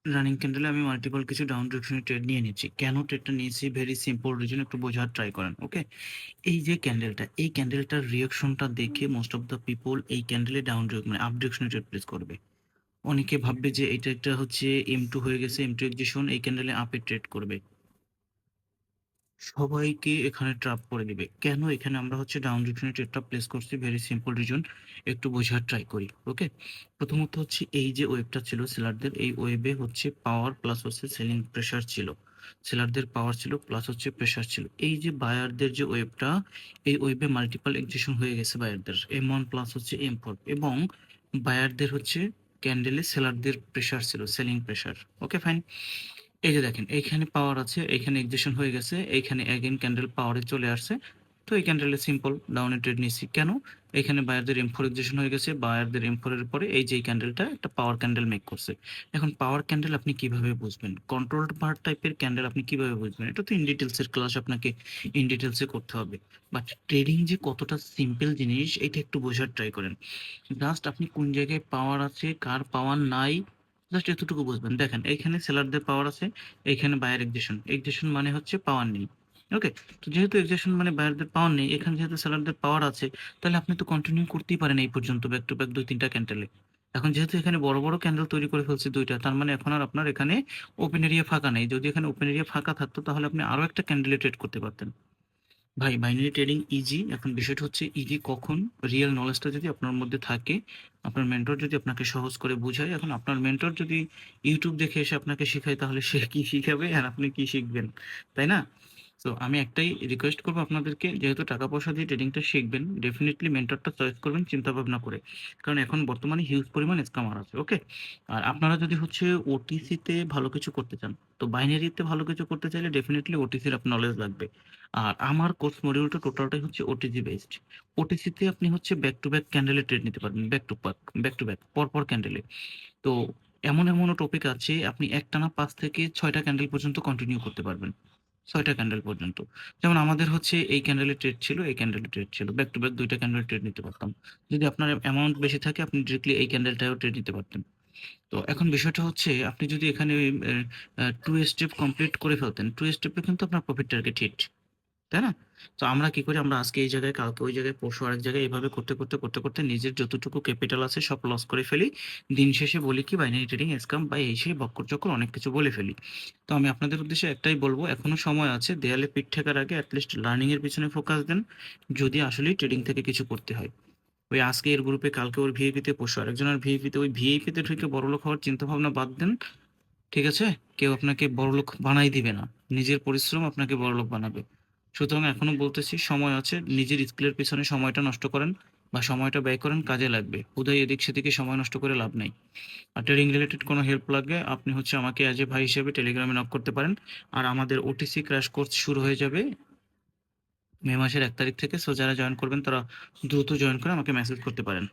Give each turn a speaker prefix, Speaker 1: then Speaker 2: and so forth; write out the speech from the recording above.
Speaker 1: Running ক্যান্ডেলে আমি multiple কিছু down ডিরেকশনের trade নিয়ে নিচ্ছি। কেন ট্রেডটা নিয়েছি? ভেরি সিম্পল রিজন, একটু বোঝার ট্রাই করেন। ওকে? এই যে ক্যান্ডেলটা, এই ক্যান্ডেলটার রিঅ্যাকশনটা দেখে মোস্ট অফ দ্য পিপল এই ক্যান্ডেলে ডাউন মানে আপ ডিরেকশনে ট্রেড প্লেস করবে। অনেকে ভাববে যে এটা একটা হচ্ছে M2 হয়ে গেছে, M2 এক্সিশন, এই ক্যান্ডেলে আপে ট্রেড করবে। সবাইকে এখানে ট্র্যাপ করে দিবে। কেন এখানে আমরা হচ্ছে ডাউন ডিরেকশনে ট্রেডটা প্লেস করছি? ভেরি সিম্পল রিজন, একটু বোঝার ট্রাই করি। ওকে? প্রথমত হচ্ছে এই যে ওয়েভটা ছিল সেলারদের, এই ওয়েভে হচ্ছে পাওয়ার প্লাস হচ্ছে সেলিং প্রেশার ছিল। সেলারদের পাওয়ার ছিল প্লাস হচ্ছে প্রেশার ছিল। এই যে বায়ারদের যে ওয়েভটা, এই ওয়েভে মাল্টিপল এক্সিশন হয়ে গেছে বায়ারদের, M1 প্লাস হচ্ছে M4, এবং বায়ারদের হচ্ছে ক্যান্ডেলে সেলারদের প্রেশার ছিল, সেলিং প্রেশার। Okay fine. এই যে দেখেন এইখানে পাওয়ার আছে, এইখানে এক্সিশন হয়ে গেছে, এইখানে অ্যাগেন ক্যান্ডেল পাওয়ারে চলে আসছে। তো এই ক্যান্ডেলে সিম্পল ডাউনে ট্রেড নিচ্ছি। কেন? এখানে বায়ারদের M4 এক্সিশন হয়ে গেছে, বায়ারদের M4 এর পরে এই যে এই ক্যান্ডেলটা একটা পাওয়ার ক্যান্ডেল মেক করছে। এখন পাওয়ার ক্যান্ডেল আপনি কিভাবে বুঝবেন? কন্ট্রোলড বার টাইপের ক্যান্ডেল আপনি কিভাবে বুঝবেন? এটা তো ইন ডিটেলস এর ক্লাস, আপনাকে ইন ডিটেলস এ করতে হবে। বাট ট্রেডিং যে কতটা সিম্পল জিনিস এটা একটু বোঝার ট্রাই করেন। জাস্ট আপনি কোন জায়গায় পাওয়ার আছে, কার পাওয়ার নাই, জাস্ট এতটুকু বুঝবেন। দেখেন এইখানে সেলারদের পাওয়ার আছে, এইখানে বায়ার এক্সিশন। এক্সিশন মানে হচ্ছে পাওয়ার নেই। ওকে? তো যেহেতু এক্সিশন মানে বায়ারদের পাওয়ার নেই, এখানে যেহেতু সেলারদের পাওয়ার আছে, তাহলে আপনি তো কন্টিনিউ করতেই পারেন এই পর্যন্ত ব্যাক টু ব্যাক ২-৩টা ক্যান্ডেলে। এখন যেহেতু এখানে বড়, বড় ক্যান্ডেল তৈরি করে ফেলছে ২টা, তার মানে এখন আর আপনার এখানে ওপেন এরিয়া ফাঁকা নেই। যদি এখানে ওপেন এরিয়া ফাঁকা থাকতো তাহলে আপনি আরো একটা ক্যান্ডেলে ট্রেড করতে পারতেন। ভাই বাইনারি ট্রেডিং ইজি। এখন বিষয়টা হচ্ছে ইজি কখন? রিয়েল নলেজটা যদি আপনার মধ্যে থাকে, আপনার মেন্টর যদি আপনাকে সহজ করে বুঝায়। এখন আপনার মেন্টর যদি ইউটিউব দেখে এসে আপনাকে শেখায়, তাহলে সে কি শিখাবে আর আপনি কি শিখবেন? তাই না? তো আমি একটাই রিকোয়েস্ট করবো আপনাদেরকে, যেহেতু টাকা পয়সা দিয়ে ট্রেডিংটা শিখবেন, ডেফিনেটলি মেন্টরটা চয়েস করবেন চিন্তা ভাবনা করে। কারণ এখন বর্তমানে হিউজ পরিমাণ স্ক্যামার আছে। ওকে? আর আপনারা যদি হচ্ছে ওটিসিতে ভালো কিছু করতে চান, তো বাইনারিতে ভালো কিছু করতে চাইলে ডেফিনেটলি ওটিসির আপনার নলেজ লাগবে। আর আমার কোর্স মডিউলটা টোটালটাই হচ্ছে ওটিসি বেসড। ওটিসিতে আপনি হচ্ছে ব্যাক টু ব্যাক ক্যান্ডেলে ট্রেড নিতে পারবেন, ব্যাক টু ব্যাক পরপর ক্যান্ডেলে। তো এমনও টপিক আছে, আপনি একটানা ৫ থেকে ৬টা ক্যান্ডেল পর্যন্ত কন্টিনিউ করতে পারবেন। ৬টা ক্যান্ডেল পর্যন্ত। যেমন আমাদের হচ্ছে এই ক্যান্ডেলে ট্রেড ছিল, এই ক্যান্ডেলে ট্রেড ছিল। ব্যাক টু ব্যাক ২টা ক্যান্ডেলে ট্রেড নিতে পারতাম। যদি আপনার অ্যামাউন্ট বেশি থাকে আপনি ডিরেক্টলি এই ক্যান্ডেলটায়ও ট্রেড নিতে পারতেন। তো এখন বিষয়টা হচ্ছে আপনি যদি এখানে 2 স্টেপ কমপ্লিট করে ফেলতেন, 2 স্টেপে কিন্তু আপনার প্রফিট টার্গেট হিট। তাই না? তো আমরা কি করি? আমরা আজকে এই জায়গায়, কালকে ওই জায়গায়, পরশু আরেক জায়গায়, এভাবে করতে নিজের যতটুকু ক্যাপিটাল আছে সব লস করে ফেলি। দিন শেষে বলি কি বাইনারি ট্রেডিং স্ক্যাম বা এই সেই বক্কর-চক্কর অনেক কিছু বলে ফেলি। তো আমি আপনাদের উদ্দেশ্যে একটাই বলবো, এখনো সময় আছে। দেয়ালে পিঠ ঠেকার আগে এট লিস্ট লার্নিং এর পিছনে ফোকাস দেন, যদি আসলেই ট্রেডিং থেকে কিছু করতে হয়। ওই আজকে এর গ্রুপে, কালকে ওর ভিআইপিতে, পরশু আরেকজনের ভিআইপিতে, ওই ভিআইপিতে ঢুকে বড়লোক হওয়ার চিন্তাভাবনা বাদ দেন। ঠিক আছে? কেউ আপনাকে বড়লোক বানাই দিবে না। নিজের পরিশ্রম আপনাকে বড়লোক বানাবে। সুতরাং এখনো বলতেছি সময় আছে। নিজের স্কিলের পেছনে সময়টা নষ্ট করেন বা সময়টা ব্যয় করেন, কাজে লাগবে। হুদাই এদিক সেদিকে সময় নষ্ট করে লাভ নাই। আর ট্রেডিং রিলেটেড কোনো হেল্প লাগলে আপনি হচ্ছে আমাকে অ্যাজ এ ভাই হিসেবে টেলিগ্রামে নক করতে পারেন। আর আমাদের ওটিসি ক্র্যাশ কোর্স শুরু হয়ে যাবে মে মাসের ১ তারিখ থেকে। সো যারা জয়েন করবেন তারা দ্রুত জয়েন করে আমাকে মেসেজ করতে পারেন।